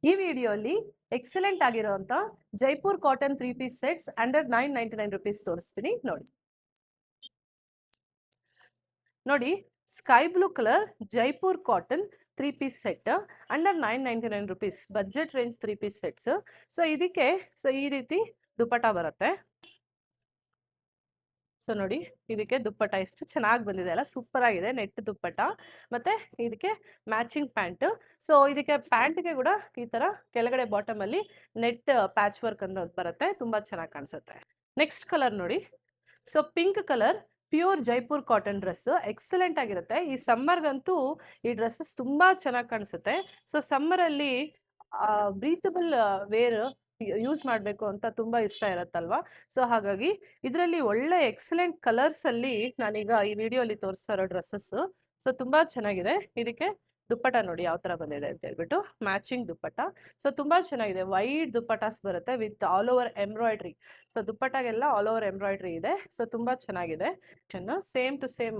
ಈ ವಿಡಿಯೋಲಿ ಎಕ್ಸಲೆಂಟ್ ಆಗಿರುವಂತ Jaipur cotton 3 piece sets under 999 rupees ತೋರಿಸ್ತೀನಿ ನೋಡಿ. ನೋಡಿ, sky blue colour Jaipur cotton 3 piece set under 999 rupees, budget range 3 piece sets. So ಇದಕ್ಕೆ ಈ ರೀತಿ ದುಪಟ್ಟ ಬರುತ್ತೆ. ಸೊ ನೋಡಿ, ಇದಕ್ಕೆ ದುಪ್ಪಟ್ಟ ಎಷ್ಟು ಚೆನ್ನಾಗಿ ಬಂದಿದೆ ಅಲ್ಲ, ಸೂಪರ್ ಆಗಿದೆ. ನೆಟ್ ದುಪ್ಪಟ್ಟ ಮತ್ತೆ ಇದಕ್ಕೆ ಮ್ಯಾಚಿಂಗ್ ಪ್ಯಾಂಟ್. ಸೊ ಇದಕ್ಕೆ ಪ್ಯಾಂಟ್ಗೆ ಕೂಡ ಈ ತರ ಕೆಳಗಡೆ ಬಾಟಮ್ ಅಲ್ಲಿ ನೆಟ್ ಪ್ಯಾಚ್ ವರ್ಕ್ ಅನ್ನೋದು ಬರುತ್ತೆ, ತುಂಬಾ ಚೆನ್ನಾಗಿ ಕಾಣಿಸುತ್ತೆ. ನೆಕ್ಸ್ಟ್ ಕಲರ್ ನೋಡಿ, so pink colour pure Jaipur cotton dress excellent ಆಗಿರುತ್ತೆ. ಈ ಸಮ್ಮರ್ಗಂತೂ ಈ ಡ್ರೆಸ್ಸಸ್ ತುಂಬಾ ಚೆನ್ನಾಗಿ ಕಾಣಿಸುತ್ತೆ. ಸೊ ಸಮ್ಮರ್ ಅಲ್ಲಿ ಬ್ರೀತಬಲ್ ವೇರ್ ಯೂಸ್ ಮಾಡಬೇಕು ಅಂತ ತುಂಬಾ ಇಷ್ಟ ಇರತ್ತಲ್ವಾ. ಸೊ ಹಾಗಾಗಿ ಇದರಲ್ಲಿ ಒಳ್ಳೆ ಎಕ್ಸಲೆಂಟ್ ಕಲರ್ಸ್ ಅಲ್ಲಿ ನಾನೀಗ ಈ ವಿಡಿಯೋಲಿ ತೋರಿಸ್ತಾ ಇರೋ ಡ್ರೆಸ್ಸಸ್. ಸೊ ತುಂಬಾ ಚೆನ್ನಾಗಿದೆ. ಇದಕ್ಕೆ ದುಪ್ಪಟ ನೋಡಿ ಯಾವ ತರ ಬಂದಿದೆ ಅಂತ ಹೇಳ್ಬಿಟ್ಟು, ಮ್ಯಾಚಿಂಗ್ ದುಪ್ಪಟ. ಸೊ ತುಂಬಾ ಚೆನ್ನಾಗಿದೆ. ವೈಡ್ ದುಪ್ಪಟಾಸ್ ಬರುತ್ತೆ with all over embroidery. So ದುಪ್ಪಟಾಗೆಲ್ಲ ಆಲ್ ಓವರ್ ಎಂಬ್ರಾಯ್ಡ್ರಿ ಇದೆ. ಸೊ ತುಂಬಾ ಚೆನ್ನಾಗಿದೆ. ಸೇಮ್ ಟು ಸೇಮ್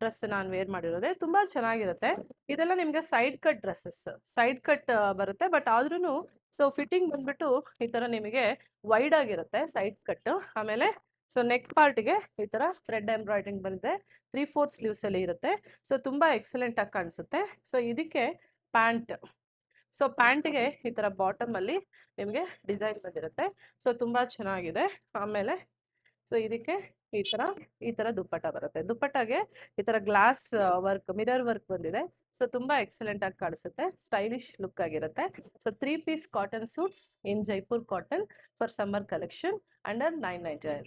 ಡ್ರೆಸ್ ನಾನು ವೇರ್ ಮಾಡಿರೋದೆ, ತುಂಬಾ ಚೆನ್ನಾಗಿರುತ್ತೆ. ಇದೆಲ್ಲ ನಿಮ್ಗೆ side cut dresses, side cut ಬರುತ್ತೆ. ಬಟ್ ಆದ್ರೂ ಸೊ ಫಿಟ್ಟಿಂಗ್ ಬಂದ್ಬಿಟ್ಟು ಈ ತರ ನಿಮಗೆ ವೈಡ್ ಆಗಿರುತ್ತೆ ಸೈಡ್ ಕಟ್. ಆಮೇಲೆ ಸೊ ನೆಕ್ ಪಾರ್ಟ್ಗೆ ಈ ತರ ಥ್ರೆಡ್ ಎಂಬ್ರಾಯ್ಡ್ರಿಂಗ್ ಬಂದಿದೆ. 3/4 ಸ್ಲೀವ್ಸ್ ಅಲ್ಲಿ ಇರುತ್ತೆ. ಸೊ ತುಂಬಾ ಎಕ್ಸಲೆಂಟ್ ಆಗಿ ಕಾಣಿಸುತ್ತೆ. ಸೊ ಇದಕ್ಕೆ ಪ್ಯಾಂಟ್, ಸೊ ಪ್ಯಾಂಟ್ಗೆ ಈ ತರ ಬಾಟಮ್ ಅಲ್ಲಿ ನಿಮಗೆ ಡಿಸೈನ್ ಬಂದಿರುತ್ತೆ. ಸೊ ತುಂಬಾ ಚೆನ್ನಾಗಿದೆ. ಆಮೇಲೆ ಸೊ ಇದಕ್ಕೆ ಈ ತರ ದುಪ್ಪಟ್ಟ ಬರುತ್ತೆ. ದುಪ್ಪಟ್ಟಾಗೆ ಈ ತರ ಗ್ಲಾಸ್ ವರ್ಕ್, ಮಿರರ್ ವರ್ಕ್ ಬಂದಿದೆ. ಸೊ ತುಂಬಾ ಎಕ್ಸಲೆಂಟ್ ಆಗಿ ಕಾಣಿಸುತ್ತೆ, ಸ್ಟೈಲಿಶ್ ಲುಕ್ ಆಗಿರುತ್ತೆ. So 3 piece cotton suits in Jaipur cotton for summer collection under 999 rupees.